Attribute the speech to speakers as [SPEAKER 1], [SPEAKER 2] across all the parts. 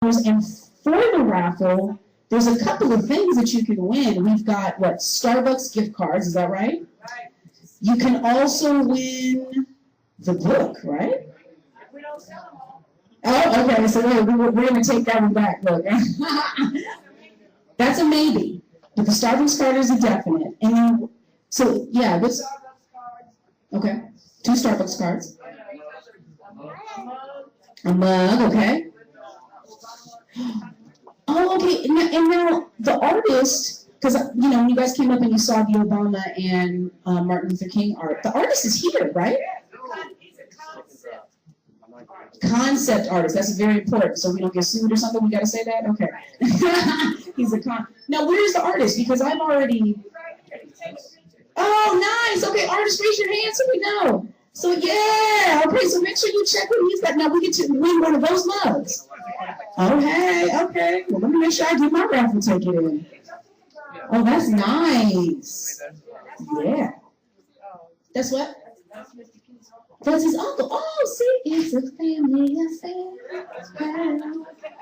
[SPEAKER 1] And for the raffle, there's a couple of things that you can win. We've got, what, Starbucks gift cards, is that right? Right. You can also win the book, right? We don't sell them all. Oh, okay, so we're going to take that one back, look. That's a maybe, but the Starbucks card is a definite. And then, so, yeah, this, okay, 2 Starbucks cards. A mug, okay. Oh, okay. And now the artist, because when you guys came up and you saw the Obama and Martin Luther King art, the artist is here, right? Concept artist. That's very important. So we don't get sued or something. We got to say that. Okay. He's a Now, where's the artist? Because I've already. Oh, nice. Okay, artist, raise your hand so we know. So yeah. Okay. So make sure you check what he's got. Now we get to win one of those mugs. Okay, okay. Well, let me make sure I do my raffle ticket in. Oh, that's nice. Yeah. That's what? That's his uncle. Oh, see, it's a family affair.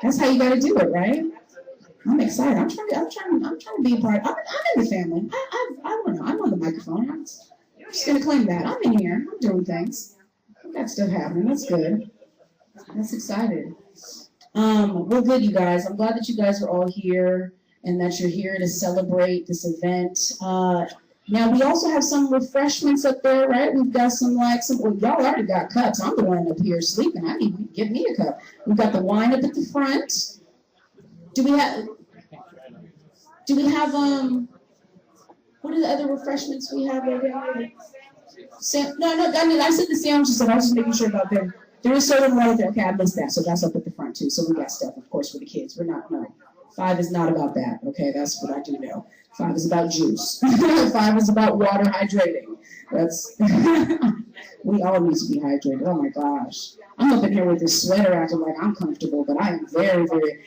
[SPEAKER 1] That's how you got to do it, right? I'm excited. I'm trying to be a part. I'm in the family. I don't know. I'm on the microphone. I'm just gonna claim that. I'm in here. I'm doing things. I got stuff happening. That's good. That's excited. Well, good, you guys. I'm glad that you guys are all here and that you're here to celebrate this event. Now, we also have some refreshments up there, right? We've got well, y'all already got cups. I'm the one up here sleeping. I need to get me a cup. We've got the wine up at the front. Do we have, what are the other refreshments we have over here? No, I said the sandwiches, so I was just making sure about them. There is soda and water there. Okay, I missed that. So that's up at the front, too. So we got stuff, of course, for the kids. We're not, no. 5 is not about that. Okay, that's what I do know. 5 is about juice. 5 is about water hydrating. That's, we all need to be hydrated. Oh, my gosh. I'm up in here with this sweater acting like I'm comfortable, but I am very, very,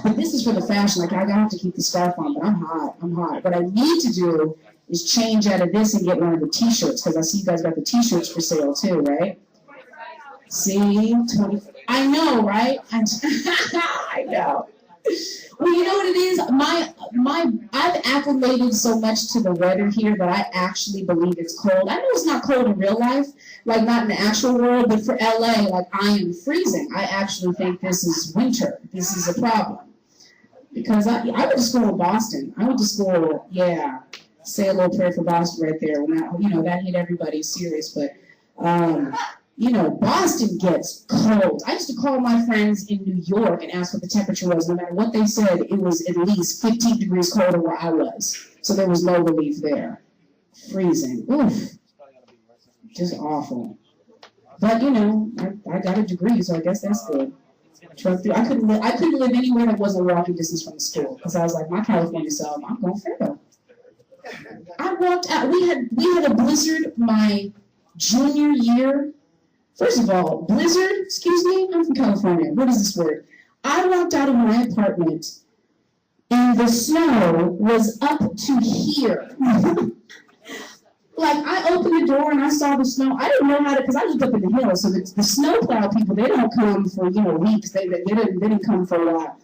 [SPEAKER 1] but this is for the fashion. Like, I have to keep the scarf on, but I'm hot. I'm hot. What I need to do is change out of this and get one of the T-shirts, because I see you guys got the T-shirts for sale, too, right? See, 20. I know, right? I know. Well, you know what it is? I've acclimated so much to the weather here that I actually believe it's cold. I know it's not cold in real life, like not in the actual world, but for LA, like I am freezing. I actually think this is winter. This is a problem. Because I went to school in Boston. I went to school, yeah, say a little prayer for Boston right there. When that hit everybody serious, but Boston gets cold. I used to call my friends in New York and ask what the temperature was. No matter what they said, it was at least 15 degrees colder where I was. So there was no relief there. Freezing. Oof. Just awful. But, I got a degree, so I guess that's good. I couldn't live anywhere that wasn't walking distance from the school. Because I was like, my California self, I'm going Fairfield. I walked out. We had a blizzard my junior year. First of all, blizzard, excuse me, I'm from California. What is this word? I walked out of my apartment and the snow was up to here. Like, I opened the door and I saw the snow. I didn't know how to, because I lived up in the hills, so the snowplow people, they don't come for, weeks. They didn't come for a while.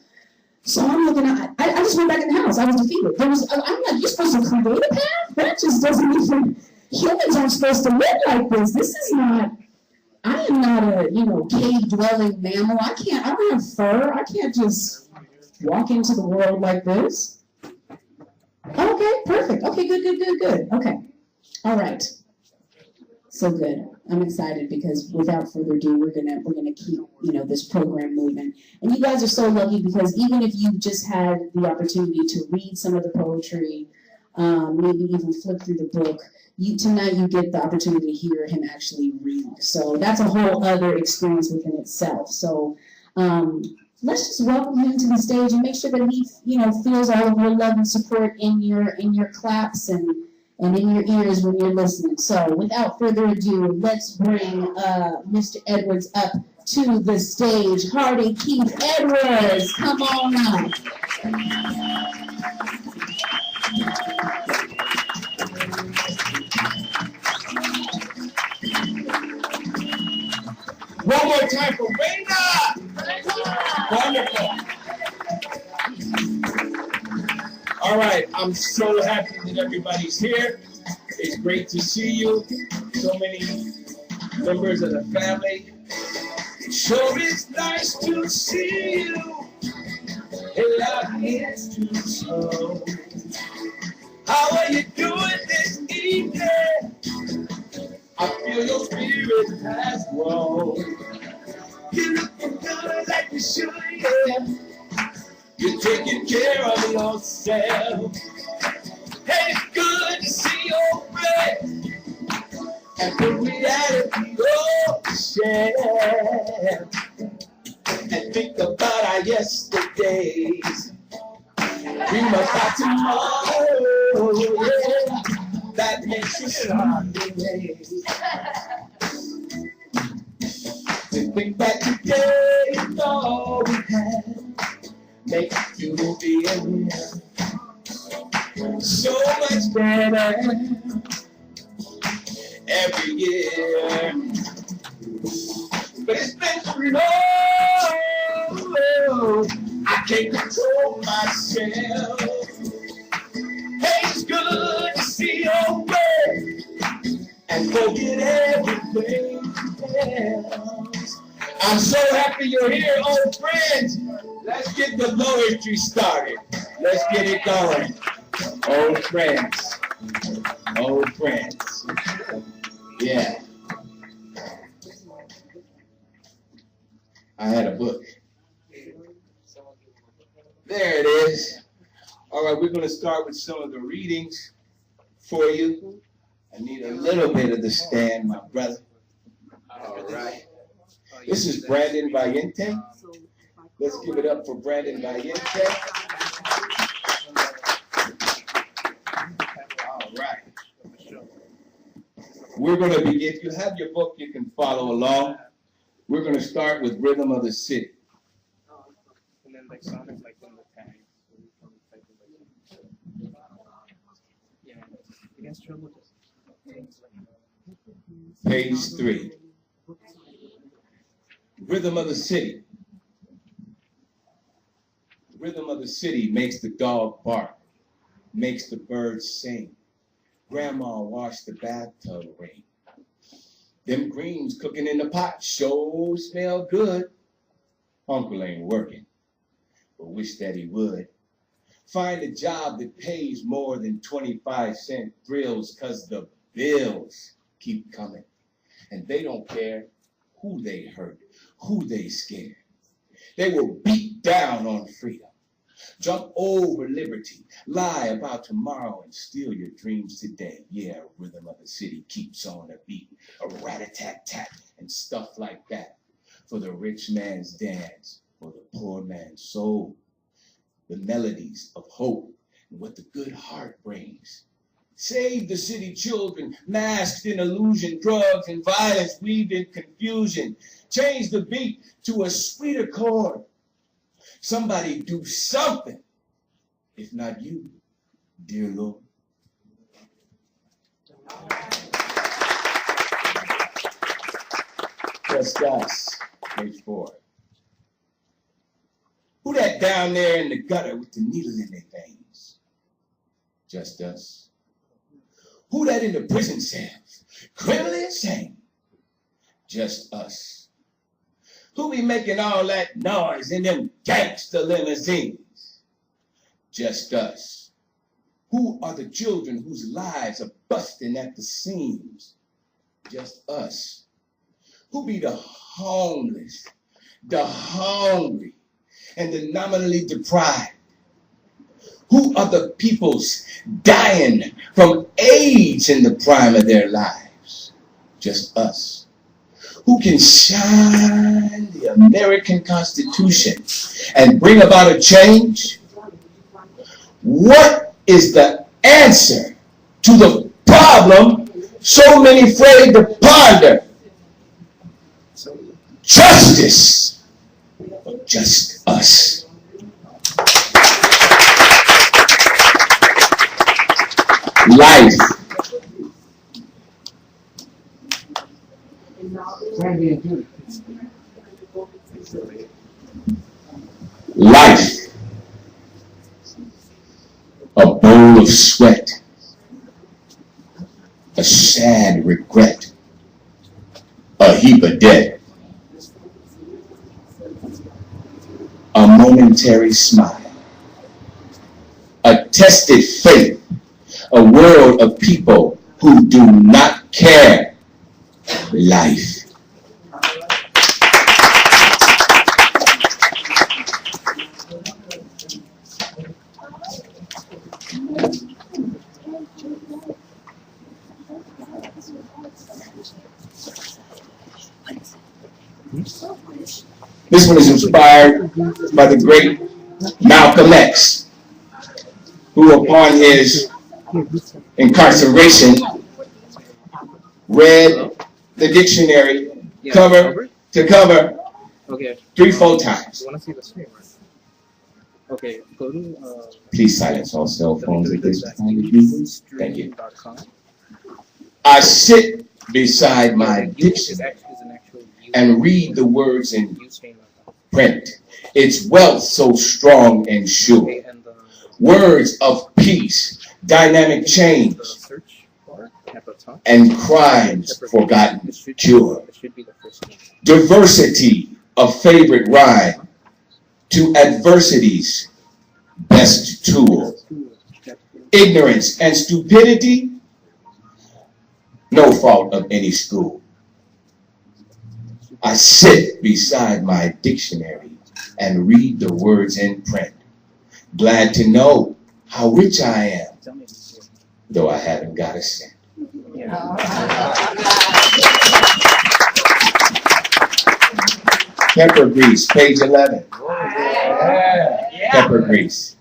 [SPEAKER 1] So I'm looking at, I just went back in the house. I was defeated. I'm like, you're supposed to create a path? That just doesn't even, humans aren't supposed to live like this. This is not, I am not a, cave-dwelling mammal. I don't have fur. I can't just walk into the world like this. Okay, perfect. Okay, good. Okay. All right. So good. I'm excited because without further ado, we're gonna keep, this program moving. And you guys are so lucky because even if you just had the opportunity to read some of the poetry, maybe even flip through the book, tonight you get the opportunity to hear him actually read. So that's a whole other experience within itself. So let's just welcome him to the stage and make sure that he, feels all of your love and support in your claps and in your ears when you're listening. So without further ado, let's bring Mr. Edwards up to the stage. Hardy Keith Edwards, come on up.
[SPEAKER 2] One more time for Raina! Wonderful. All right, I'm so happy that everybody's here. It's great to see you. So many members of the family. Sure is nice to see you. Hey, life is too slow. How are you doing this evening? I feel your spirit has grown. You're looking good like you should, yeah. You're taking care of yourself. Hey, it's good to see your friend. And the reality of share. And think about our yesterdays. Dream about tomorrow, yeah. That makes you start today. And think back today, all we had. Make you feel so much better every year. But it's been too long, I can't control myself. Hey, it's good to see your way and forget everything else. I'm so happy you're here, old friends. Let's get the poetry started. Let's get it going. Old friends. Old friends. Yeah. I had a book. There it is. All right, we're going to start with some of the readings for you. I need a little bit of the stand, my brother. All right. This is Brandon Valiente. Let's give it up for Brandon Valiente. All right. We're going to begin. If you have your book, you can follow along. We're going to start with Rhythm of the City. And then like sonics like on the tag. Page 3. Rhythm of the City. Rhythm of the city makes the dog bark, makes the birds sing. Grandma washed the bathtub rain. Them greens cooking in the pot sure smell good. Uncle ain't working, but wish that he would. Find a job that pays more than 25-cent thrills, 'cause the bills keep coming. And they don't care who they hurt, who they scare. They will beat down on freedom, jump over liberty, lie about tomorrow and steal your dreams today. Yeah, Rhythm of the City keeps on a beat, a rat-a-tat-tat and stuff like that. For the rich man's dance, for the poor man's soul. The melodies of hope and what the good heart brings. Save the city children, masked in illusion, drugs and violence weaved in confusion. Change the beat to a sweeter chord. Somebody do something, if not you, dear Lord. Just us, page 4. Who that down there in the gutter with the needle in their veins? Just us. Who that in the prison cells, criminally insane? Just us. Who be making all that noise in them gangster limousines? Just us. Who are the children whose lives are busting at the seams? Just us. Who be the homeless, the hungry, and the nominally deprived? Who are the peoples dying from AIDS in the prime of their lives? Just us. Who can shine the American Constitution and bring about a change? What is the answer to the problem so many afraid to ponder? Justice for just us. Life. Life, a bowl of sweat, a sad regret, a heap of debt, a momentary smile, a tested faith, a world of people who do not care. Life. This one is inspired by the great Malcolm X, who upon his incarceration read the dictionary cover to cover 3-4 times.
[SPEAKER 3] Okay, go to
[SPEAKER 2] Please silence all cell phones at this time. Thank you. I sit beside my dictionary and read the words in print. Its wealth so strong and sure. Words of peace, dynamic change, and crimes forgotten cure. Diversity, a favorite rhyme, to adversity's best tool. Ignorance and stupidity, no fault of any school. I sit beside my dictionary and read the words in print. Glad to know how rich I am, though I haven't got a cent. Pepper grease, page 11. Pepper grease.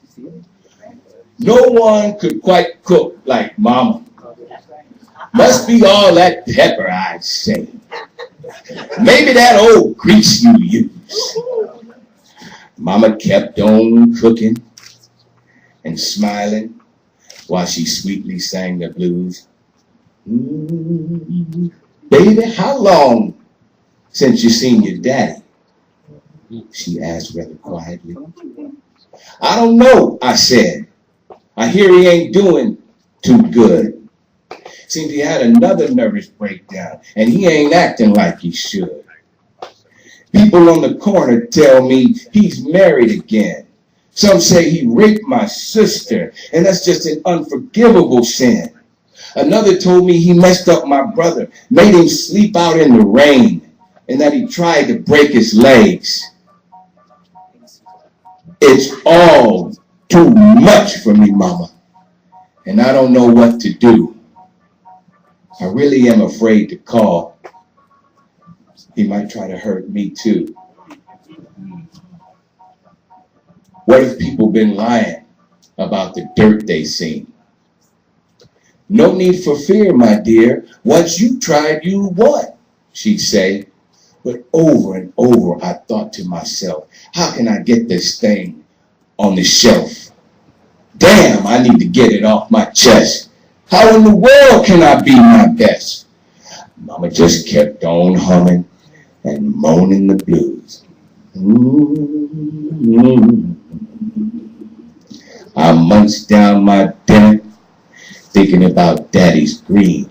[SPEAKER 2] No one could quite cook like Mama. Must be all that pepper, I'd say. Maybe that old grease you use. Mama kept on cooking and smiling while she sweetly sang the blues. Baby, how long since you seen your daddy? She asked rather quietly. I don't know, I said. I hear he ain't doing too good. Seems he had another nervous breakdown, and he ain't acting like he should. People on the corner tell me he's married again. Some say he raped my sister, and that's just an unforgivable sin. Another told me he messed up my brother, made him sleep out in the rain, and that he tried to break his legs. It's all too much for me, Mama, and I don't know what to do. I really am afraid to call. He might try to hurt me too. What if people been lying about the dirt they seen? No need for fear, my dear. Once you tried, you won, she'd say. But over and over, I thought to myself, how can I get this thing on the shelf? Damn, I need to get it off my chest. How in the world can I be my best? Mama just kept on humming and moaning the blues. I munched down my dinner, thinking about Daddy's green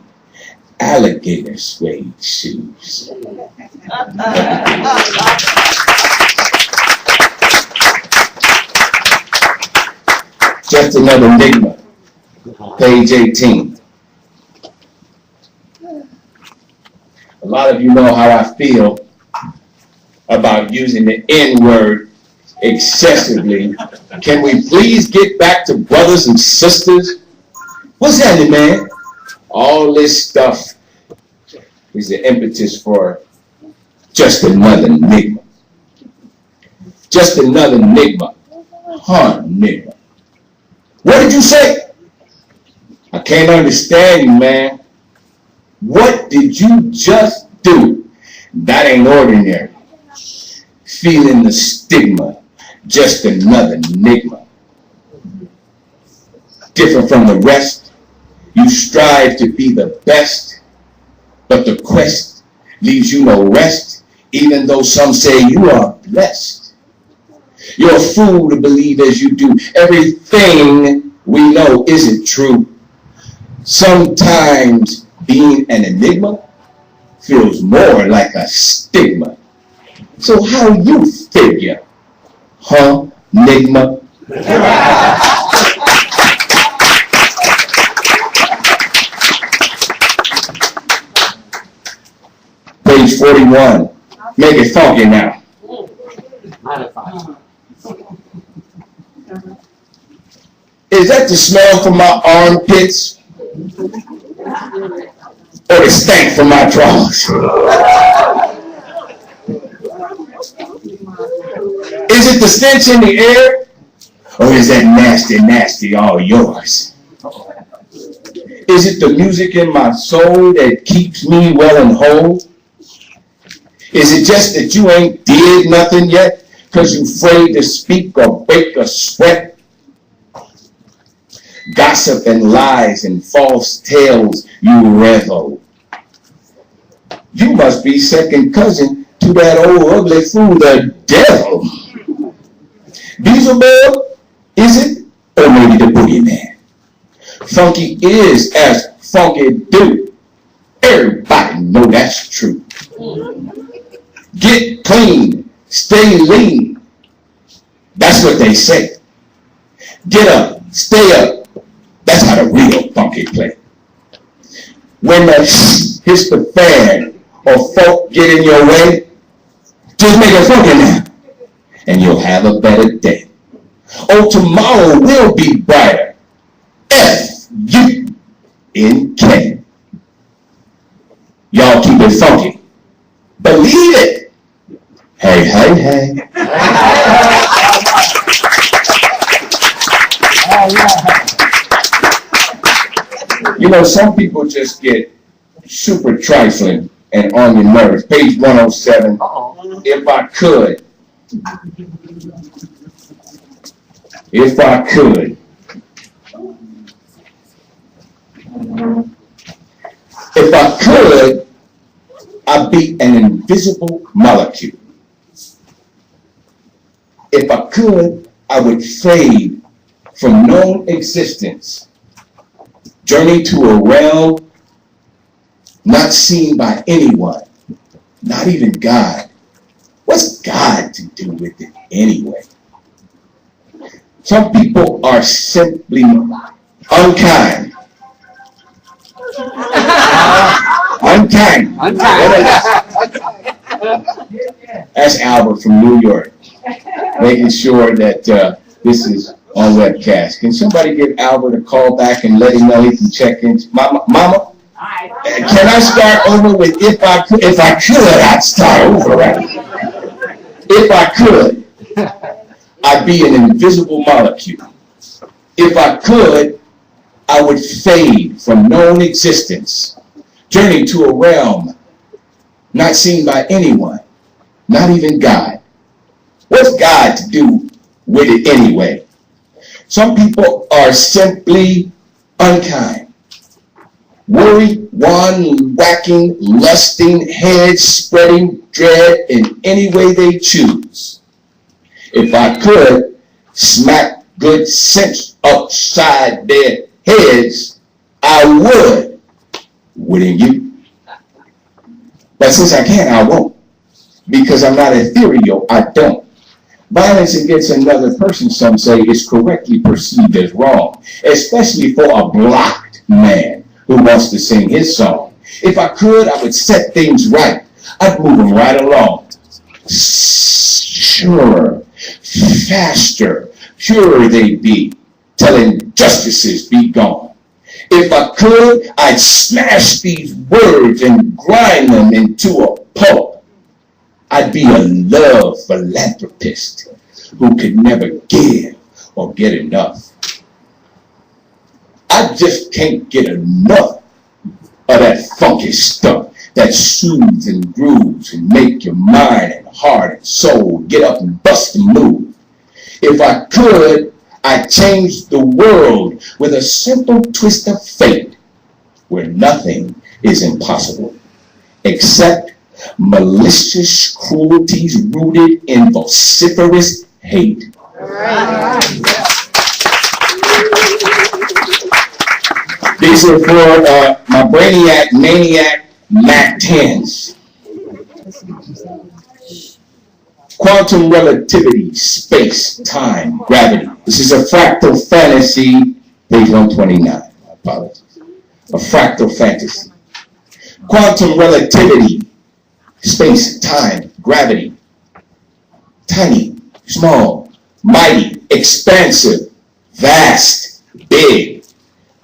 [SPEAKER 2] alligator suede shoes. Just another enigma. Page 18. A lot of you know how I feel about using the N-word excessively. Can we please get back to brothers and sisters? What's happening, man? All this stuff is the impetus for just another enigma. Just another enigma. Huh, nigga. What did you say? I can't understand you, man. What did you just do? That ain't ordinary. Feeling the stigma, just another enigma. Different from the rest, you strive to be the best, but the quest leaves you no rest, even though some say you are blessed. You're a fool to believe as you do. Everything we know isn't true. Sometimes being an enigma feels more like a stigma. So how you figure, huh, enigma? Page 41. Make it funky now. Is that the smell from my armpits? Or the stank from my drawers? Is it the stench in the air? Or is that nasty, nasty all yours? Is it the music in my soul that keeps me well and whole? Is it just that you ain't did nothing yet because you afraid to speak or break a sweat? Gossip and lies and false tales you revel. You must be second cousin to that old ugly fool, the devil. Beelzebub, is it? Or maybe the boogeyman? Funky is as funky do. Everybody know that's true. Get clean, stay lean. That's what they say. Get up, stay up. That's how the real funky play. When the hits the fan or folk get in your way, just make it funky now, and you'll have a better day. Oh, tomorrow will be brighter. F-U-N-K. Y'all keep it funky. Believe it. Hey, hey, hey. You know, some people just get super trifling and on your nerves. Page 107. If I could. If I could. If I could, I'd be an invisible molecule. If I could, I would fade from known existence, journey to a realm not seen by anyone, not even God. What's God to do with it anyway? Some people are simply unkind. Unkind. That's Albert from New York, making sure that this is on webcast. Can somebody give Albert a call back and let him know he can check in? Mama, can I start over with if I could? If I could, I'd start over, right? If I could, I'd be an invisible molecule. If I could, I would fade from known existence, journey to a realm not seen by anyone, not even God. What's God to do with it anyway? Some people are simply unkind. Worry, whacking, lusting, head spreading, dread in any way they choose. If I could smack good sense upside their heads, I would. Wouldn't you? But since I can't, I won't. Because I'm not ethereal, I don't. Violence against another person, some say, is correctly perceived as wrong, especially for a blocked man who wants to sing his song. If I could, I would set things right. I'd move them right along. Sure, faster, purer they'd be, till injustices be gone. If I could, I'd smash these words and grind them into a pulp. I'd be a love philanthropist who could never give or get enough. I just can't get enough of that funky stuff that soothes and grooves and make your mind and heart and soul get up and bust and move. If I could, I'd change the world with a simple twist of fate where nothing is impossible except malicious cruelties rooted in vociferous hate. These are for my brainiac, maniac, Mac 10s. Quantum relativity, space, time, gravity. This is a fractal fantasy, page 129. I apologize. A fractal fantasy. Quantum relativity, space, time, gravity. Tiny, small, mighty, expansive, vast, big.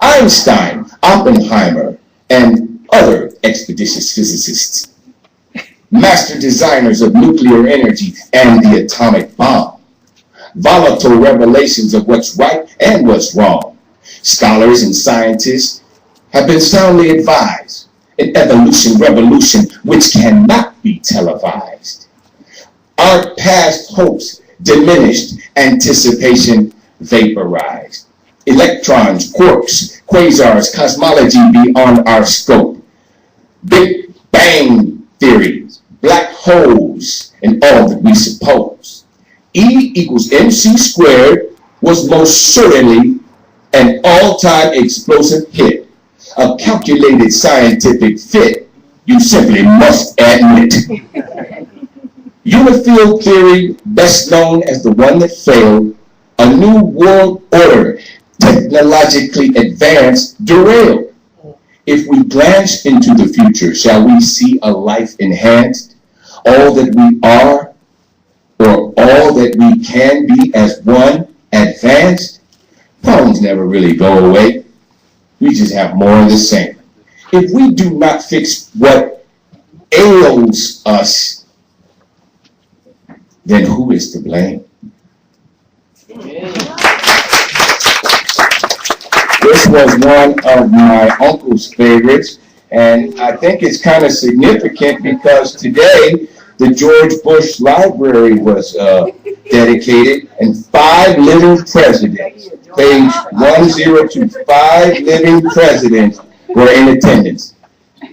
[SPEAKER 2] Einstein, Oppenheimer, and other expeditious physicists. Master designers of nuclear energy and the atomic bomb. Volatile revelations of what's right and what's wrong. Scholars and scientists have been soundly advised. An evolution revolution which cannot be televised. Our past hopes diminished, anticipation vaporized. Electrons, quarks, quasars, cosmology beyond our scope. Big Bang theories, black holes, and all that we suppose. E equals mc squared was most certainly an all-time explosive hit. A calculated scientific fit, you simply must admit. Unifield theory, best known as the one that failed, a new world order, technologically advanced, derailed. If we glance into the future, shall we see a life enhanced? All that we are, or all that we can be as one, advanced? Problems never really go away. We just have more of the same. If we do not fix what ails us, then who is to blame? This was one of my uncle's favorites, and I think it's kind of significant because today the George Bush Library was dedicated, and 5 living presidents, page 102, 5 living presidents were in attendance.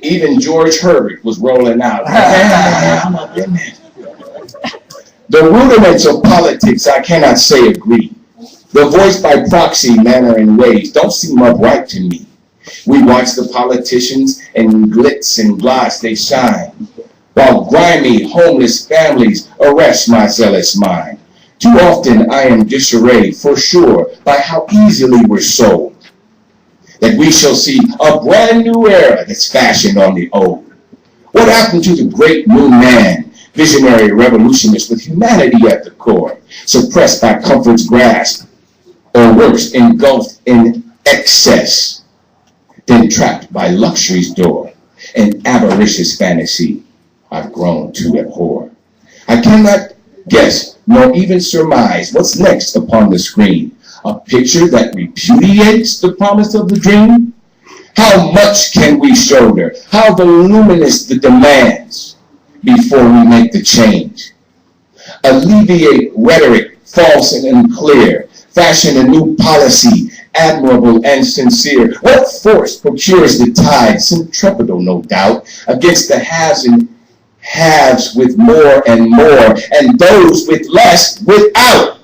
[SPEAKER 2] Even George Herbert was rolling out. I'm up in there. The rudiments of politics, I cannot say agree. The voice by proxy, manner and ways don't seem upright to me. We watch the politicians and glitz and gloss they shine, while grimy, homeless families arrest my zealous mind. Too often I am disarrayed, for sure, by how easily we're sold, that we shall see a brand new era that's fashioned on the old. What happened to the great new man? Visionary revolutionist with humanity at the core, suppressed by comfort's grasp, or worse, engulfed in excess, then trapped by luxury's door, an avaricious fantasy I've grown to abhor. I cannot guess nor even surmise what's next upon the screen, a picture that repudiates the promise of the dream? How much can we shoulder? How voluminous the demands before we make the change? Alleviate rhetoric false and unclear. Fashion a new policy, admirable and sincere. What force procures the tide, centripetal no doubt, against the haves and haves with more and more, and those with less without?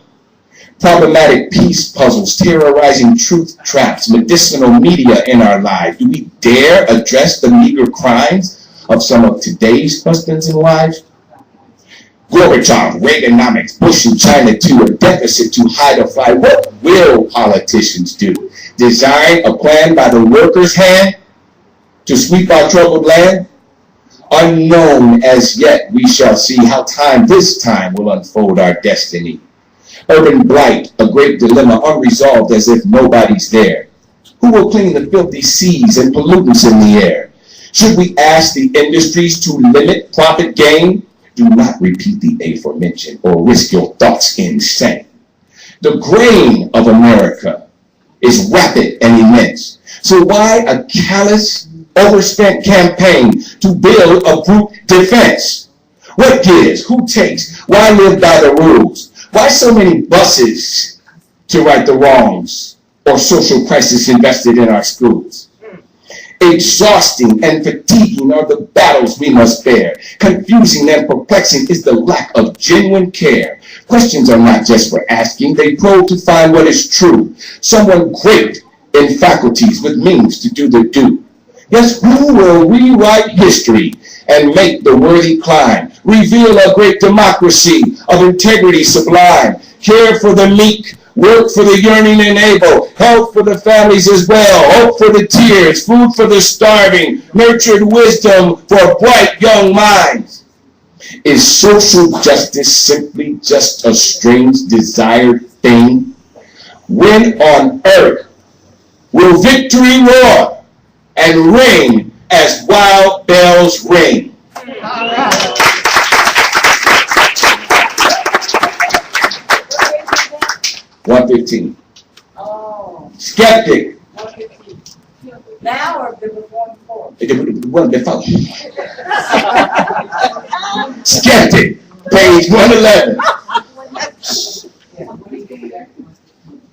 [SPEAKER 2] Problematic peace puzzles, terrorizing truth traps, medicinal media in our lives. Do we dare address the meager crimes of some of today's husbands and wives? Gorbachev, Reaganomics, Bush and China too, a deficit too high to fly. What will politicians do? Design a plan by the workers' hand to sweep our troubled land? Unknown as yet, we shall see how this time will unfold our destiny. Urban blight, a great dilemma, unresolved as if nobody's there. Who will clean the filthy seas and pollutants in the air? Should we ask the industries to limit profit gain? Do not repeat the aforementioned or risk your thoughts insane. The grain of America is rapid and immense. So why a callous, overspent campaign to build a brute defense? What gives? Who takes? Why live by the rules? Why so many buses to right the wrongs or social crisis invested in our schools? Exhausting and fatiguing are the battles we must bear. Confusing and perplexing is the lack of genuine care. Questions are not just for asking, they probe to find what is true. Someone great in faculties with means to do the do. Yes, who will rewrite history and make the worthy climb, reveal a great democracy of integrity sublime, care for the meek, work for the yearning and able, help for the families as well, hope for the tears, food for the starving, nurtured wisdom for bright young minds. Is social justice simply just a strange desired thing? When on earth will victory roar and ring as wild bells ring? 115.
[SPEAKER 3] Oh.
[SPEAKER 2] Skeptic.
[SPEAKER 3] 115. Now or the before?
[SPEAKER 2] The one before. Skeptic, page 111.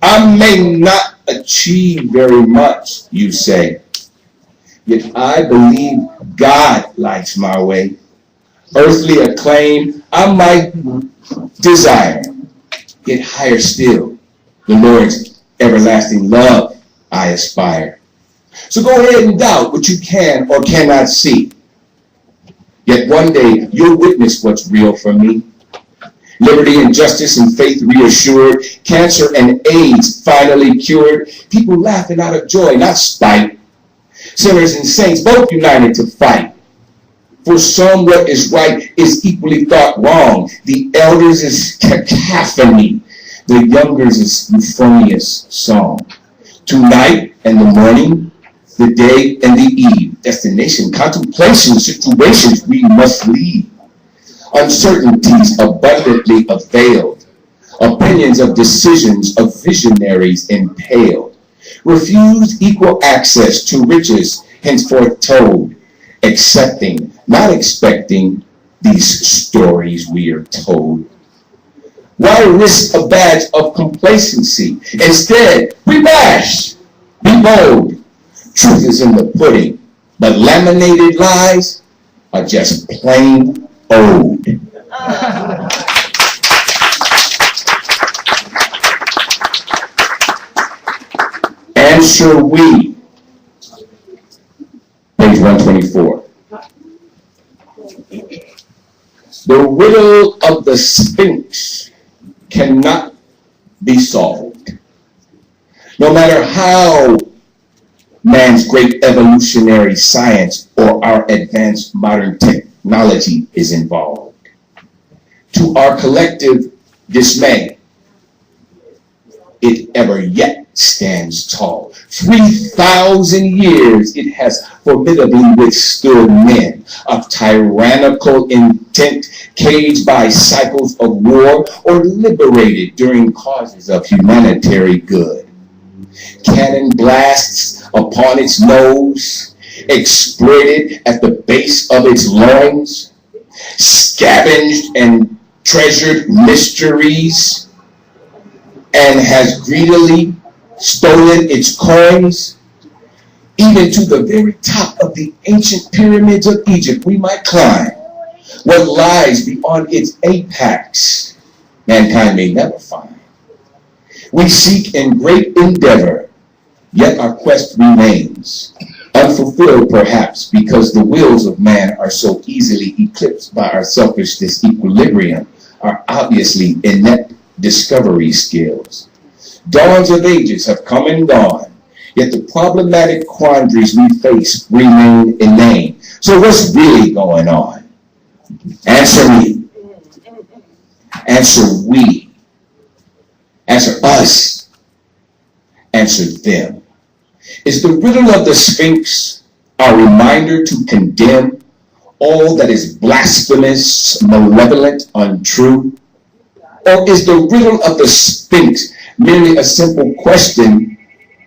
[SPEAKER 2] I may not achieve very much, you say, yet I believe God lights my way. Earthly acclaim I might desire, yet higher still, the Lord's everlasting love I aspire. So go ahead and doubt what you can or cannot see. Yet one day you'll witness what's real for me. Liberty and justice and faith reassured, cancer and AIDS finally cured, people laughing out of joy, not spite. Sinners and saints both united to fight. For some what is right is equally thought wrong. The elders is cacophony, the youngers is euphonious song. Tonight and the morning, the day and the eve, destination, contemplation, situations we must leave. Uncertainties abundantly availed, opinions of decisions of visionaries impaled, refused equal access to riches henceforth told, accepting, not expecting these stories we are told. Why risk a badge of complacency? Instead, we bash, be bold. Truth is in the pudding, but laminated lies are just plain old. Answer we. Page 124. The riddle of the Sphinx cannot be solved. No matter how man's great evolutionary science or our advanced modern technology is involved. To our collective dismay, it ever yet stands tall. 3,000 years it has formidably withstood men of tyrannical intent, caged by cycles of war or liberated during causes of humanitarian good. Cannon blasts upon its nose, exploited at the base of its loins, scavenged and treasured mysteries, and has greedily stolen its coins, even to the very top of the ancient pyramids of Egypt we might climb. What lies beyond its apex, mankind may never find. We seek in great endeavor, yet our quest remains unfulfilled, perhaps because the wills of man are so easily eclipsed by our selfish disequilibrium, our obviously inept discovery skills. Dawns of ages have come and gone, yet the problematic quandaries we face remain inane. So what's really going on? Answer me. Answer we. Answer us. Answer them. Is the riddle of the Sphinx a reminder to condemn all that is blasphemous, malevolent, untrue? Or is the riddle of the Sphinx merely a simple question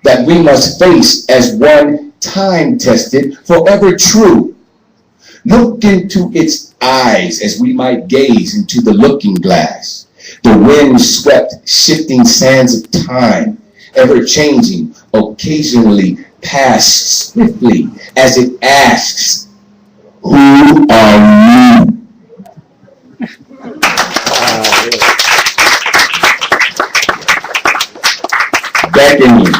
[SPEAKER 2] that we must face as one time-tested, forever true? Look into its eyes as we might gaze into the looking glass. The wind-swept, shifting sands of time, ever-changing, occasionally pass swiftly as it asks, "Who are you?" beckon you.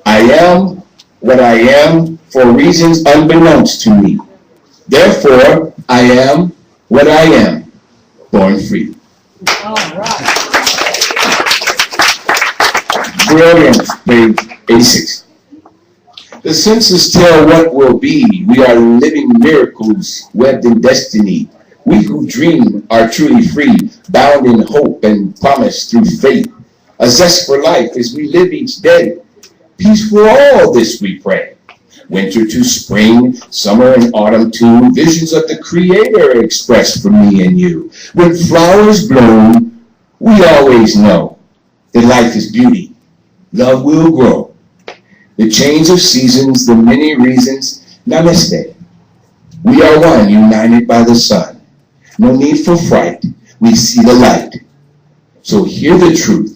[SPEAKER 2] I am what I am for reasons unbeknownst to me. Therefore, I am what I am, born free.
[SPEAKER 3] All right.
[SPEAKER 2] Brilliant, page 86. The senses tell what will be. We are living miracles webbed in destiny. We who dream are truly free, bound in hope and promise through faith. A zest for life as we live each day. Peace for all this we pray. Winter to spring, summer and autumn too. Visions of the Creator expressed for me and you. When flowers bloom, we always know that life is beauty. Love will grow. The change of seasons, the many reasons. Namaste. We are one, united by the sun. No need for fright. We see the light. So hear the truth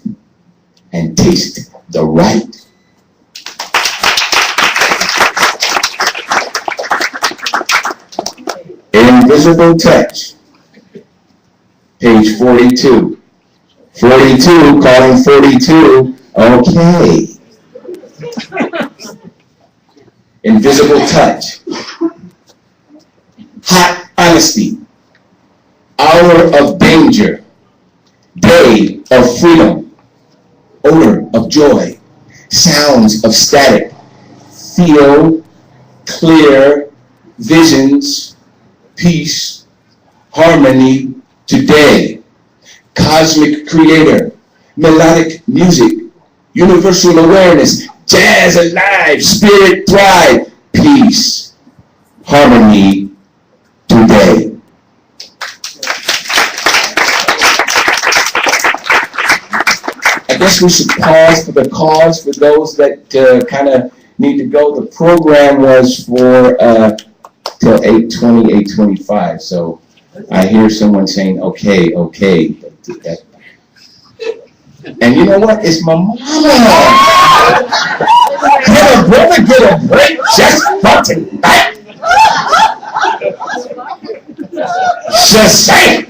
[SPEAKER 2] and taste the right. Invisible touch. Page 42. 42, calling 42. Okay. Invisible touch. Hot honesty. Hour of danger. Day of freedom. Odor of joy. Sounds of static. Feel, clear, visions, peace, harmony, today. Cosmic creator. Melodic music. Universal awareness. Jazz alive. Spirit thrive. Peace. Harmony, today. I guess we should pause for the cause for those that kind of need to go. The program was for till 8:20, 8:25. So I hear someone saying, okay. And you know what? It's my mama. Get a brother, get a break just for tonight. Just say.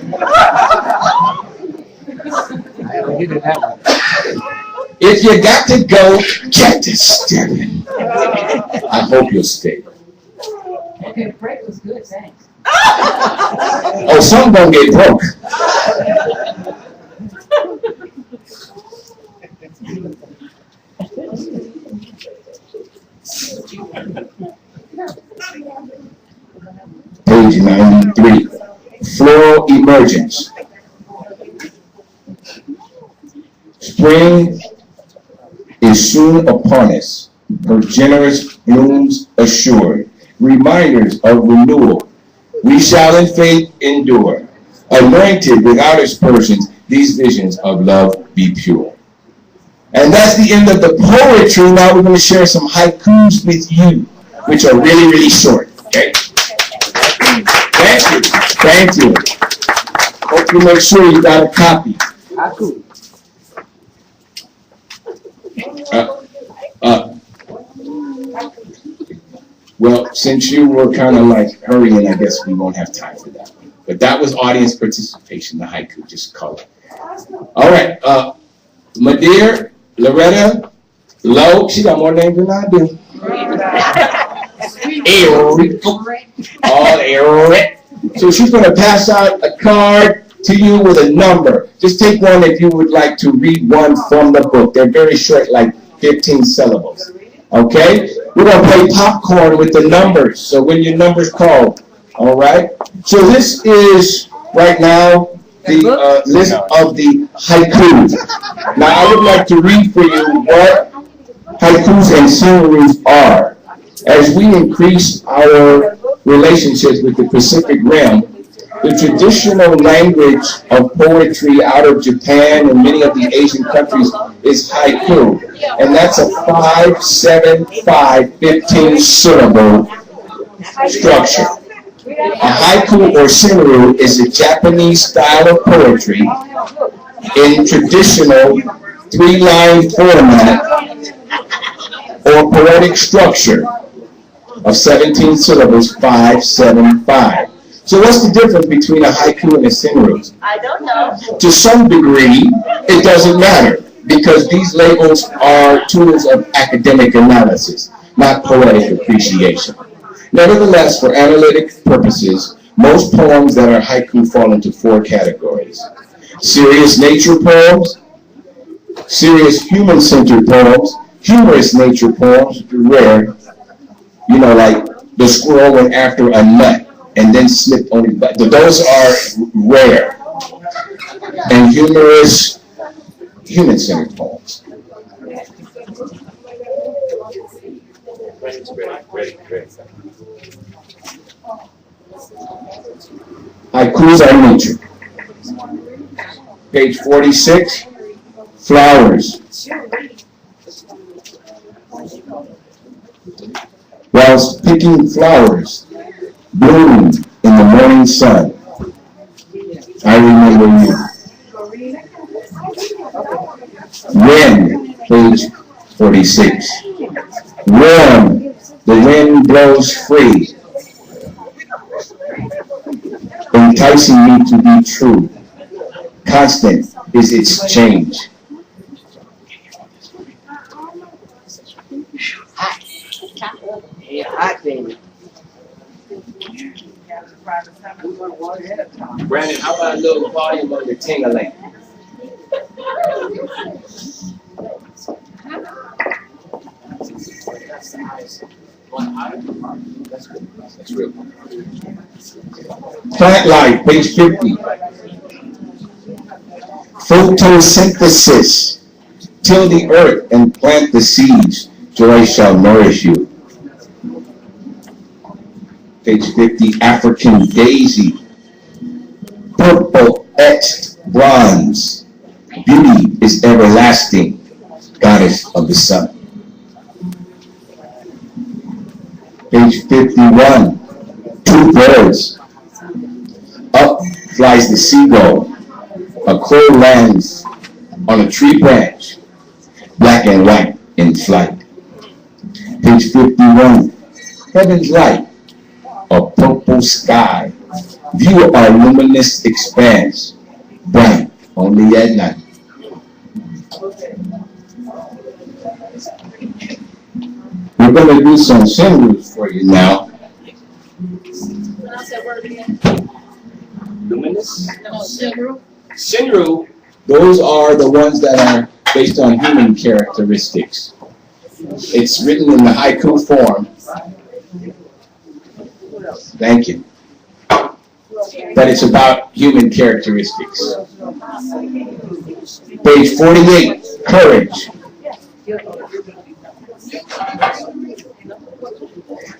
[SPEAKER 2] If you got to go, get to stepping. I hope you'll stay.
[SPEAKER 3] Okay, the break was good, thanks.
[SPEAKER 2] Oh, some gonna get broke. Page 93. Floral emergence. Spring is soon upon us, her generous blooms assured, reminders of renewal. We shall in faith endure, anointed without aspersions, these visions of love be pure. And that's the end of the poetry. Now we're going to share some haikus with you, which are really, really short. Okay? Thank you. Hope you make sure you got a copy. Haiku. Well, since you were kind of like hurrying, I guess we won't have time for that one. But that was audience participation, the haiku, just color. All right, my dear Loretta Lowe, she got more names than I do. So she's going to pass out a card to you with a number. Just take one if you would like to read one from the book. They're very short, like 15 syllables. Okay? We're going to play popcorn with the numbers. So when your number's called, all right? So this is, right now, the list of the haikus. Now, I would like to read for you what haikus and similes are. As we increase our relationships with the Pacific Rim, the traditional language of poetry out of Japan and many of the Asian countries is haiku. And that's a 5, 7, 5, 15 syllable structure. A haiku or simile is a Japanese style of poetry in traditional 3-line format or poetic structure of 17 syllables, 5, 7, 5. So what's the difference between a haiku and a simile?
[SPEAKER 3] I don't know.
[SPEAKER 2] To some degree, it doesn't matter. because these labels are tools of academic analysis, not poetic appreciation. Nevertheless, for analytic purposes, most poems that are haiku fall into four categories. Serious nature poems, serious human-centered poems, humorous nature poems, rare, you know, like the squirrel went after a nut and then slipped on his butt. Those are rare. And humorous, human-centered poems. Haikus are nature. Page 46, flowers. Whilst picking flowers, bloom in the morning sun, I remember you. Wind, page 46. Warm, the wind blows free, enticing me to be true. Constant is its change.
[SPEAKER 3] Yeah, hot baby.
[SPEAKER 2] Brandon, how about a little volume on your ting-a-ling? That's real. Plant life, page 50. Photosynthesis. Till the earth and plant the seeds, joy shall nourish you. Page 50, African daisy. Purple etched bronze. Beauty is everlasting, goddess of the sun. Page 51, two birds. Up flies the seagull. A crow lands on a tree branch, black and white in flight. Page 51, heaven's light, a purple sky. View our luminous expanse, bright only at night. We're going to do some symbols for you now. Luminous? Shinru, those are the ones that are based on human characteristics. It's written in the haiku form. Thank you. But it's about human characteristics. Page 48, courage.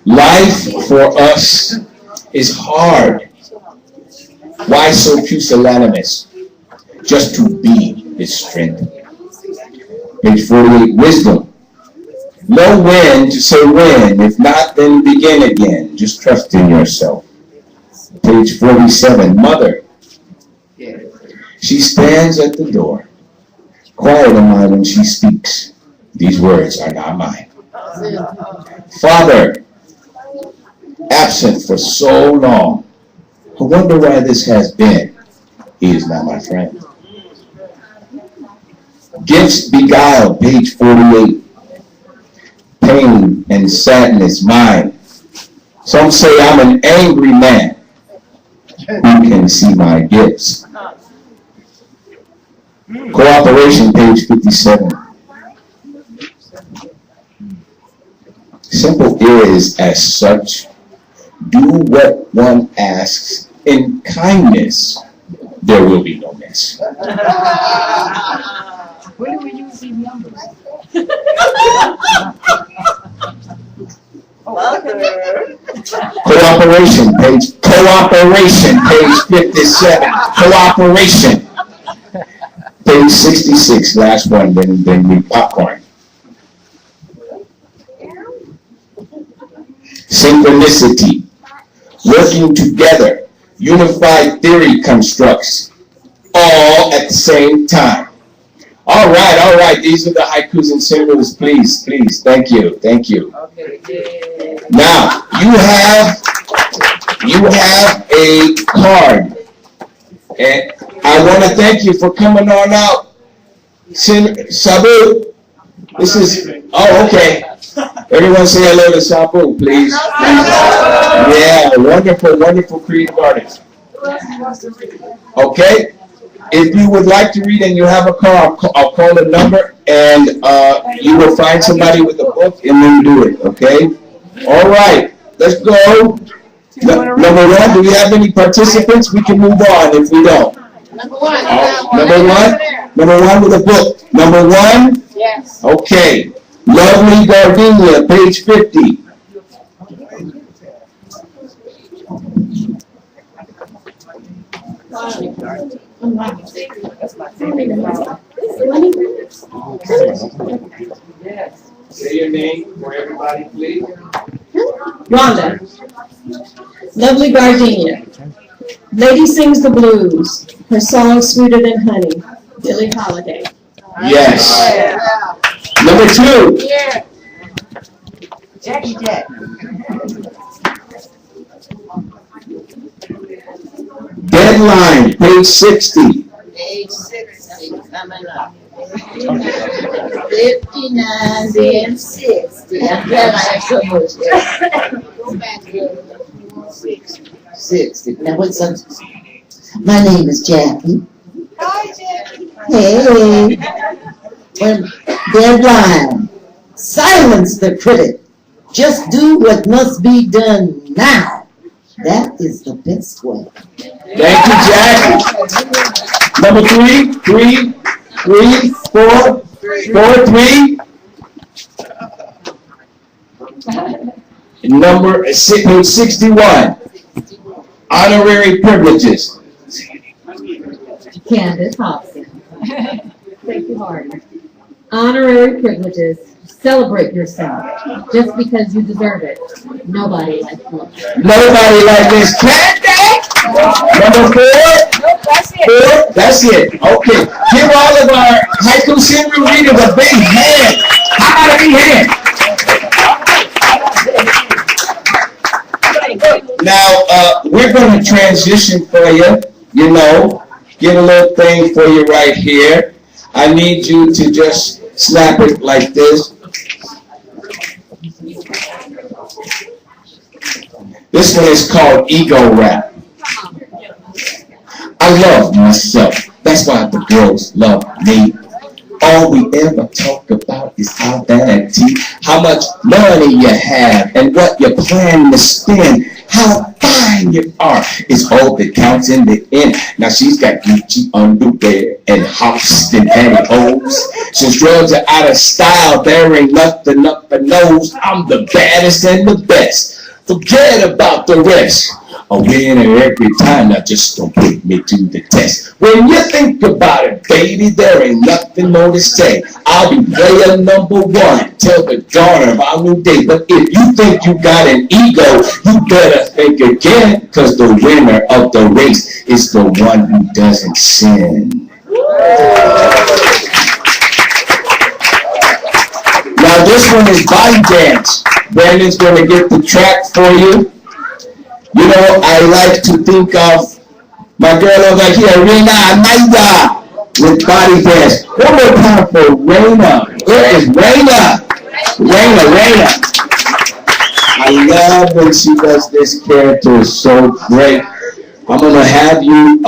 [SPEAKER 2] Life for us is hard. Why so pusillanimous? Just to be is strength. Page 48, wisdom. Know when to say when, if not, then begin again. Just trust in yourself. Page 47, mother. She stands at the door. Quiet am I when she speaks. These words are not mine. Father, absent for so long. I wonder why this has been. He is not my friend. Gifts beguile, page 48. Pain and sadness mine. Some say I'm an angry man. Who can see my gifts? Cooperation, page 57. Simple is as such. Do what one asks in kindness. There will be no mess.
[SPEAKER 3] Where do we use these numbers?
[SPEAKER 2] Cooperation, page 57. Cooperation. Page 66, last one, then we popcorn. Synchronicity. Working together. Unified theory constructs. All at the same time. All right. These are the haikus and symbols. Please. Thank you.
[SPEAKER 3] Okay.
[SPEAKER 2] Now, you have a card. And I want to thank you for coming on out Sabu. This is, oh, okay. Everyone say hello to Sabu, please. Yeah, wonderful, wonderful creative artist. Okay. If you would like to read and you have a call, I'll call a number and you will find somebody with a book and then do it, okay? All right, let's go. Number one, do we have any participants? We can move on if we don't.
[SPEAKER 3] Number one.
[SPEAKER 2] Number one with a book. Number one?
[SPEAKER 3] Yes.
[SPEAKER 2] Okay. Lovely Gardenia, page 50. Say your name for everybody, please.
[SPEAKER 1] Rhonda. Lovely Gardenia. Lady sings the blues. Her song sweeter than honey. Billie Holiday.
[SPEAKER 2] Yes. Number two.
[SPEAKER 3] Yeah. Jackie Jack.
[SPEAKER 2] Deadline, page 60.
[SPEAKER 3] Page 60 coming up. 59, then 60. I'm glad I have so much there. Go back to 60. Now what's up? My name is Jackie. Hi, Jackie. Hey. When deadline. Silence the critic. Just do what must be done now. That is the best way.
[SPEAKER 2] Thank you, Jackie. Number three. Number page 61. Honorary privileges.
[SPEAKER 4] Candace Hobson. Thank you, Hard. Honorary privileges. Celebrate yourself just because you deserve it. Nobody like you.
[SPEAKER 2] Nobody like Miss Candace. Number four. That's it. Okay. Give all of our high school senior readers a big hand. How about a big hand? Now, we're going to transition for you, you know, get a little thing for you right here. I need you to just snap it like this. This one is called Ego Rap. I love myself. That's why the girls love me. All we ever talk about is our vanity, how much money you have, and what you plan to spend. How fine you are is all that counts in the end. Now she's got Gucci underwear and hops and pantyhose. Since drugs are out of style, there ain't nothing up her nose. I'm the baddest and the best. Forget about the rest. A winner every time, now just don't put me to the test. When you think about it, baby, there ain't nothing more to say. I'll be player number one till the dawn of our new day. But if you think you got an ego, you better think again, cause the winner of the race is the one who doesn't sin. Now this one is body dance. Brandon's gonna get the track for you. You know, I like to think of my girl over here, Rena Naida, with body dance. One more time for Rena. Where is Rena? Rena. I love when she does this character. It's so great. I'm going to have you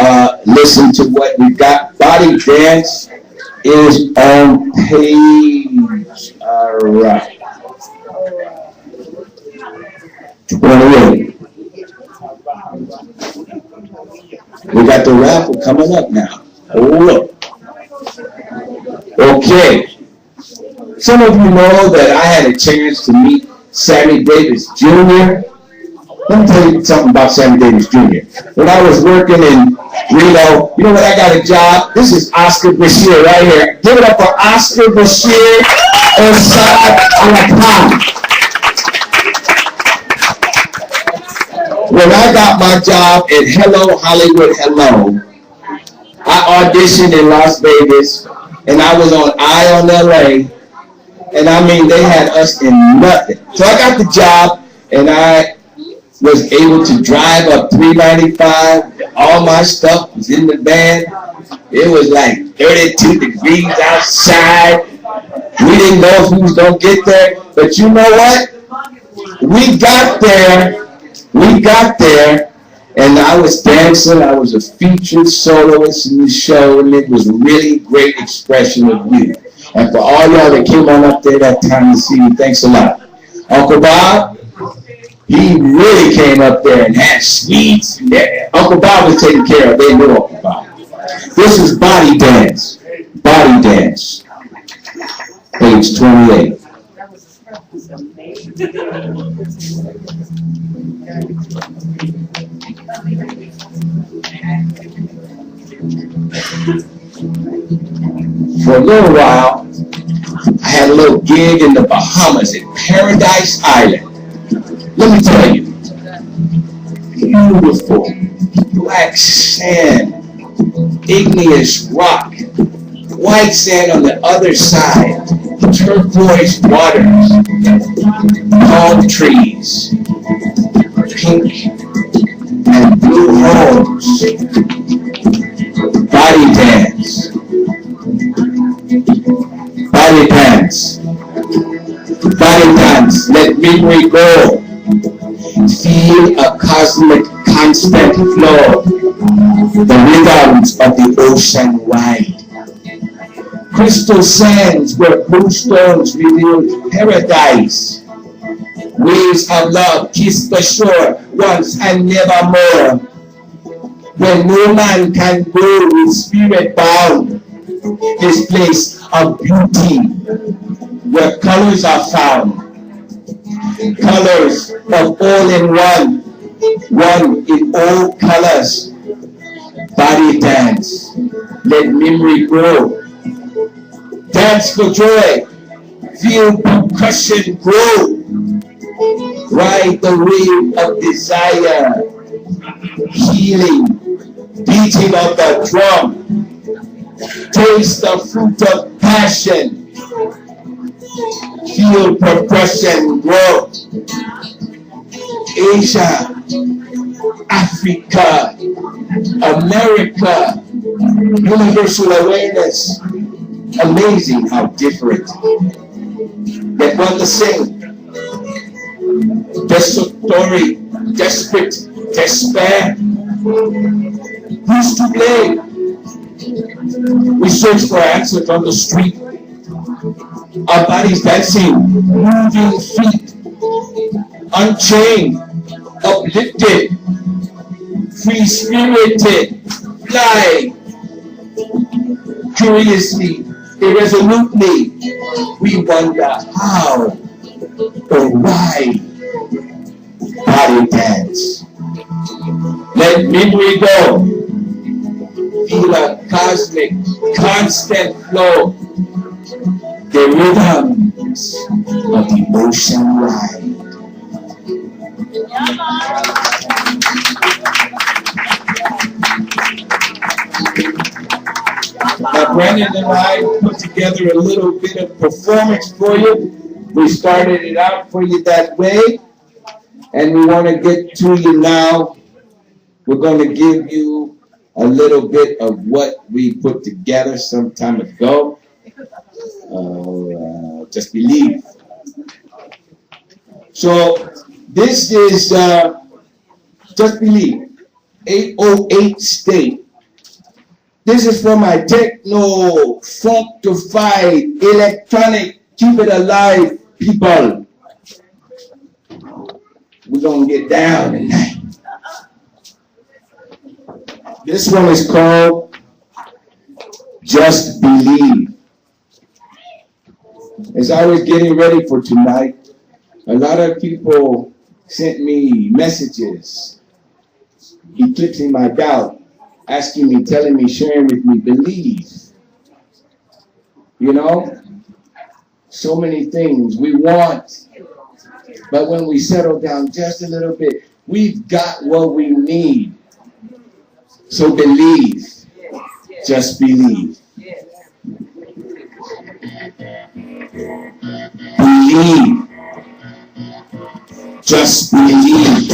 [SPEAKER 2] listen to what we got. Body dance is on page, all right, 28. We got the raffle coming up now. Hold up. Okay. Some of you know that I had a chance to meet Sammy Davis Jr. Let me tell you something about Sammy Davis Jr. When I was working in Reno, you know what, I got a job. This is Oscar Bashir right here. Give it up for Oscar Bashir inside Alabama. When I got my job at Hello Hollywood Hello, I auditioned in Las Vegas, and I was on Eye on LA, and I mean, they had us in nothing. So I got the job, and I was able to drive up 395. All my stuff was in the van. It was like 32 degrees outside. We didn't know if we was going to get there. But you know what? We got there. We got there. And I was dancing. I was a featured soloist in the show. And it was a really great expression of you. And for all y'all that came on up there that time to see me, thanks a lot. Uncle Bob, he really came up there and had sweets. Uncle Bob was taken care of. They knew Uncle Bob. This is Body Dance. Body Dance. Page 28. For a little while, I had a little gig in the Bahamas at Paradise Island. Let me tell you, beautiful black sand, igneous rock, white sand on the other side, turquoise waters, palm trees, pink and blue homes, body dance, body dance, body dance, let memory go, feel a cosmic constant flow, the rhythms of the ocean wide. Crystal sands where blue stones reveal paradise. Waves of love kiss the shore once and never more. Where no man can go with spirit bound. This place of beauty where colors are found. Colors of all in one. One in all colors. Body dance. Let memory grow. Dance for joy, feel percussion grow, ride the wave of desire, healing, beating of the drum, taste the fruit of passion, feel percussion grow. Asia, Africa, America, universal awareness. Amazing how different. Yet one the same. Desultory, desperate, despair. Who's to blame? We search for answers on the street. Our bodies dancing, moving feet, unchained, uplifted, free-spirited, fly. Curiously, irresolutely, we wonder how or why. Body dance. Let memory go. Feel a cosmic, constant flow. The rhythms of the ocean wide. Now, Brandon and I put together a little bit of performance for you. We started it out for you that way, and we want to get to you now. We're going to give you a little bit of what we put together some time ago. Just believe. So this is Just Believe, 808 State. This is for my techno, funkified, electronic, keep it alive people. We're going to get down tonight. This one is called Just Believe. As I was getting ready for tonight, a lot of people sent me messages, eclipsing my doubt, asking me, telling me, sharing with me, believe. You know, so many things we want, but when we settle down just a little bit, we've got what we need. So believe, just believe. Believe. Just believe.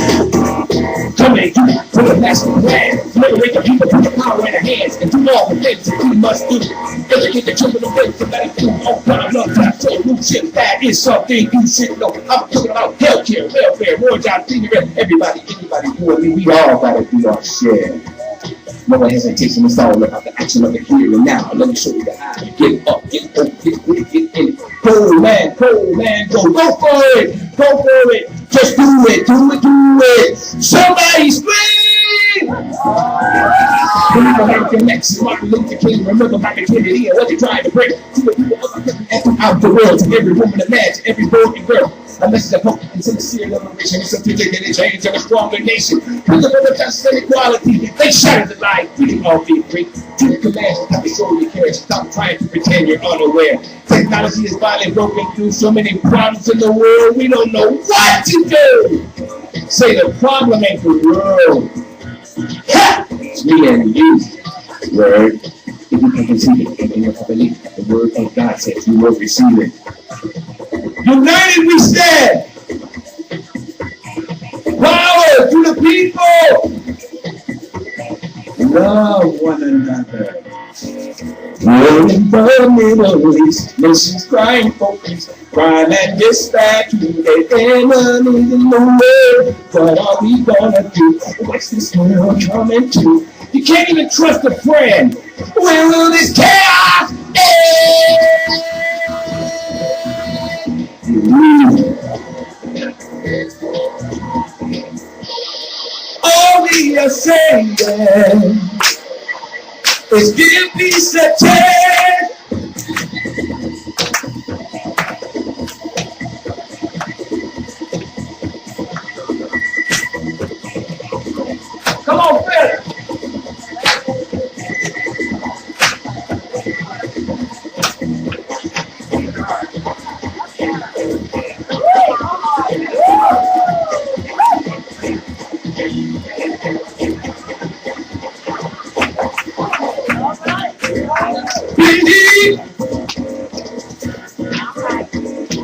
[SPEAKER 2] Come and put a master plan. Liberate the people, put the power in their hands, and do all things that we must do. Educate the children away from that food. Oh, what I love that solution. That is something you should know. I'm talking about healthcare, welfare, more jobs, everybody, anybody, you and me, we all gotta do our share. No hesitation, it's all about the action of the here and now. Let me show you the how. Get up, get up, get with it, get in it. Cold man, go for it. Just do it. Somebody scream! Remember Malcolm X, Martin Luther King, remember Martin Kennedy and what they tried to bring to the people out the world, to every woman and man, to every boy and girl. A message of hope and sincere liberation. It's a future that is change of a stronger nation. People of justice and equality, they shatter the lie. We can all be free. To the commands, have to show your courage. Stop trying to pretend you're unaware. Technology is finally broken through so many problems in the world. We don't know what to do. Say the problem ain't the world. Ha! It's me and you. Word. If you can conceive it, and you can believe it, the word of God says you will receive it. United we stand. Power to the people. Love one another. War in the Middle East, nations crying for peace, crime and dispatch, their enemies in the world. What are we gonna do? What's this world coming to? You can't even trust a friend. Where will this chaos end? All we are saying is give peace a chance. Come on, Phil.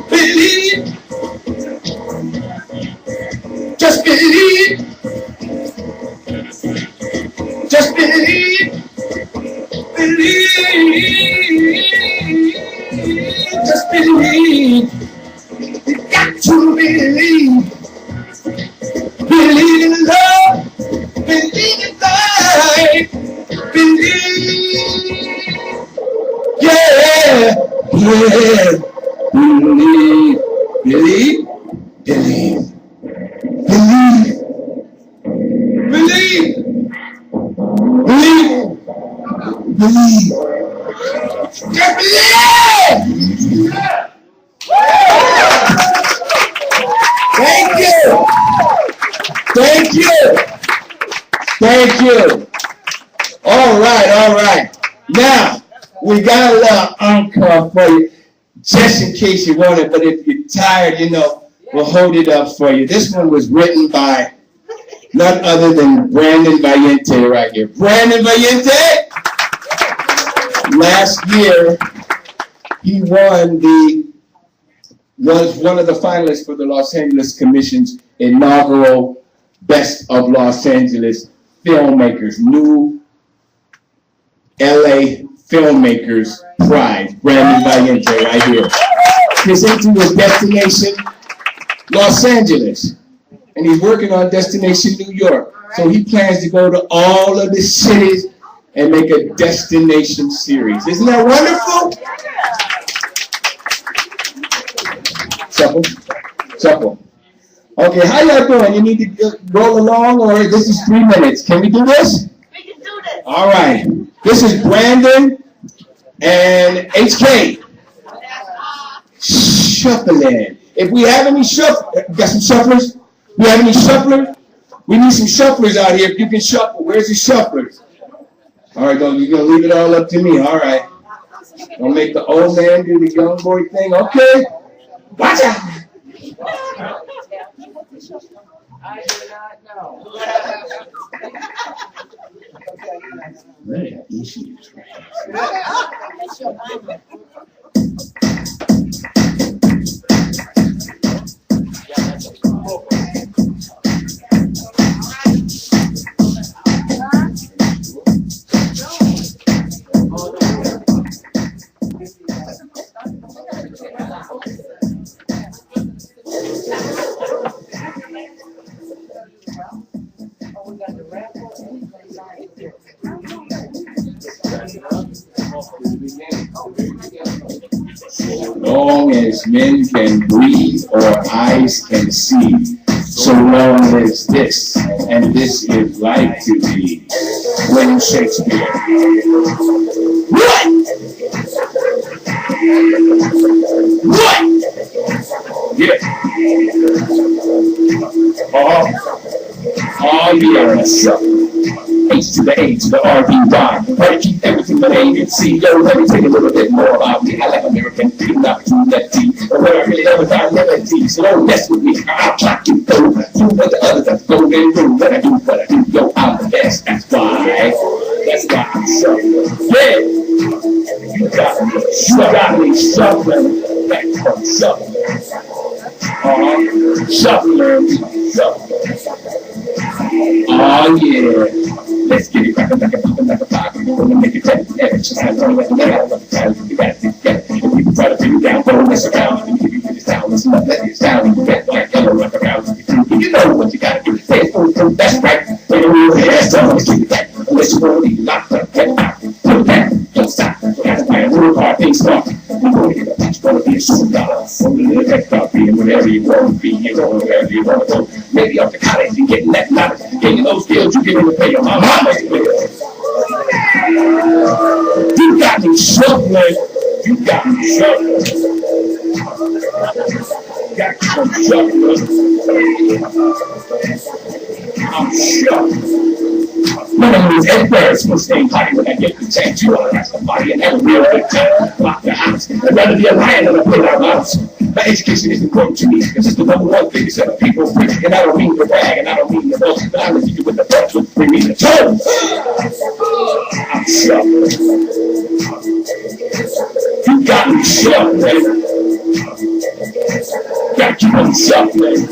[SPEAKER 2] Believe, just believe, just believe, just believe. You got to believe. Believe in love, believe in life, believe. Yeah. Believe. Just believe. Thank you. All right. Now, we got a little encore for you, just in case you want it, but if you're tired, we'll hold it up for you. This one was written by none other than Brandon Valiente right here. Brandon Valiente! Last year, he was one of the finalists for the Los Angeles Commission's inaugural Best of Los Angeles Filmmakers, New LA Filmmakers Prize. Brandon Valiente right here. Presenting his destination, Los Angeles. And he's working on destination New York. So he plans to go to all of the cities and make a destination series. Isn't that wonderful? Supple. Okay, how y'all doing? You need to roll along, or this is 3 minutes. Can we do this?
[SPEAKER 5] We can do this.
[SPEAKER 2] All right. This is Brandon and HK. Shuffling. If we have any got some shufflers? We have any shufflers? We need some shufflers out here. If you can shuffle, where's the shufflers? All right, you're gonna leave it all up to me. All right. Don't make the old man do the young boy thing. Okay. Watch out.
[SPEAKER 5] I do not know.
[SPEAKER 2] Really have issues. So long as men can breathe or eyes can see, so long as this, and this is life to be. William Shakespeare. What? What? Yeah. Oh, yes. H to the A to the R-E-Y. Try to keep everything but A and C. Yo, let me tell you a little bit more about me. I like American dream, not to that T. But what I really love is I never T. So don't mess with me. I'll try to go. Do what the others have to go and do. What I do. Yo, I'm the best. That's why I'm so. Yeah. You got me shuffling. Back from shuffling. Shuffling. Oh yeah. Let's get it back like a fire. We're gonna make it take action. I'm gonna let you got it. And people try to bring you down, don't mess around. You give you this down, listen up, let this down. You get like yellow like around. You know what you gotta do. Say it for that's right. They don't really have to let's keep it back. Unless you wanna be locked up, get out. Put it back, don't stop. That's why I work hard, things start. You wanna get a bitch, wanna be a superstar. Wanna live that stuff, being whatever you wanna be. You know wherever you wanna go. Maybe off to college and getting that knowledge. Getting those skills you get in the pay your mama's bills. You got me shuffling. You got me shuffling. Got you shuffling. I'm shuffling. My name is Ed Ferris, from staying party when I get the chance. You wanna ask somebody and have a real good time. Lock the house. I'd rather be a lion than a pit out mouse. My education is important to me, because it's the #1 thing to set people free. And I don't mean to brag, and I don't mean to boast, but I will teach you with the best, with bring me the toes. I'm shuffling. You got me shuffling. Got you on shuffling.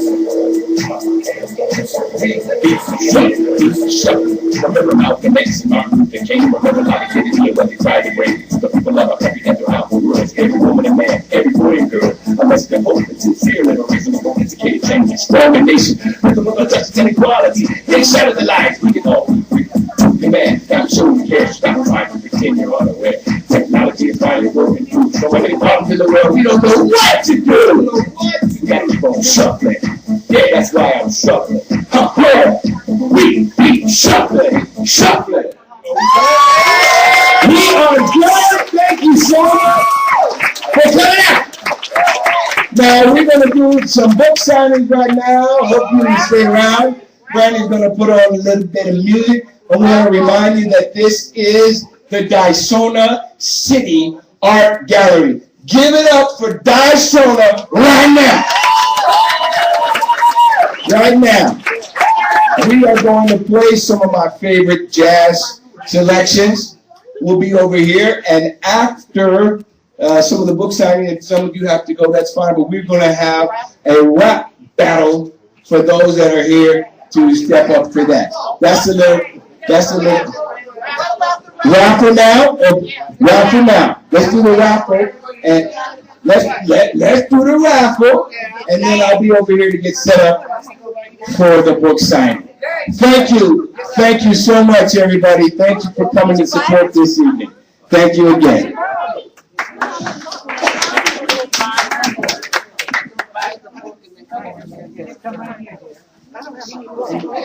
[SPEAKER 2] Remember Malcolm X and Martin Luther King. Remember how they did it here, but they tried to break it. The people love our country and their outward words. Every woman and man, every boy and girl. Unless they're hope and sincere and a reasonable, educated, changing, strong nation. Principle of justice and equality. They shatter the lies. We can all be free. Man, I'm sure we care. Stop trying to pretend you're unaware. Technology is finally working through. So many problems in the world, we don't know what to do. You gotta keep on shuffling. Yeah, that's why I'm shuffling. We be shuffling. We are good. Thank you so much for coming out. Now we're gonna do some book signings right now. Hope you will stay around. Brandy's gonna put on a little bit of music. I want to remind you that this is the Dysonna City Art Gallery. Give it up for Dysonna right now. Right now. We are going to play some of my favorite jazz selections. We'll be over here, and after some of the book signing, if some of you have to go, that's fine, but we're going to have a rap battle for those that are here to step up for that. That's a little raffle now. Raffle now. Let's do the raffle, and let's do the raffle, and then I'll be over here to get set up for the book signing. Thank you so much, everybody. Thank you for coming to support this evening. Thank you again.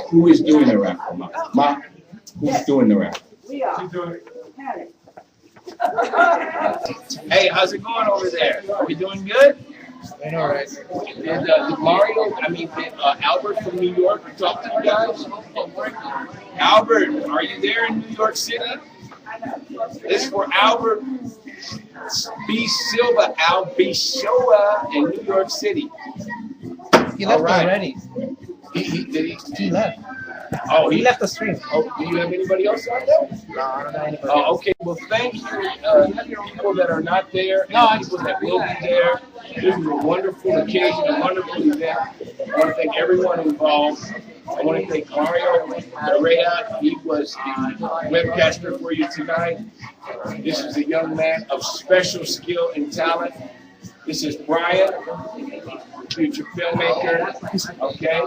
[SPEAKER 2] Who is doing the raffle? Ma? Who's doing the raffle?
[SPEAKER 5] We are.
[SPEAKER 6] Hey, how's it going over there? Are we doing good?
[SPEAKER 7] Doing all right.
[SPEAKER 6] Did Albert from New York talk to you guys? Albert, are you there in New York City? This is for Albert B. Silva, Al B. Shoa in New York City.
[SPEAKER 7] He left already.
[SPEAKER 6] He
[SPEAKER 7] He left.
[SPEAKER 6] Oh, he left.
[SPEAKER 7] the stream.
[SPEAKER 6] Oh, do you have anybody else on there?
[SPEAKER 7] No, I don't know anybody.
[SPEAKER 6] Oh, okay. Well, thank you, people that are not there, and people that will be there. This is a wonderful occasion, a wonderful event. I want to thank everyone involved. I want to thank Mario Correa. He was the webcaster for you tonight. This is a young man of special skill and talent. This is Brian, future filmmaker. Okay.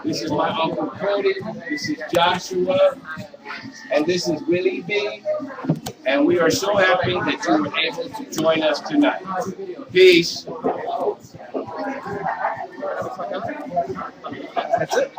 [SPEAKER 6] This is my Uncle Cody. This is Joshua. And this is Willie B. And we are so happy that you were able to join us tonight. Peace.
[SPEAKER 7] That's it.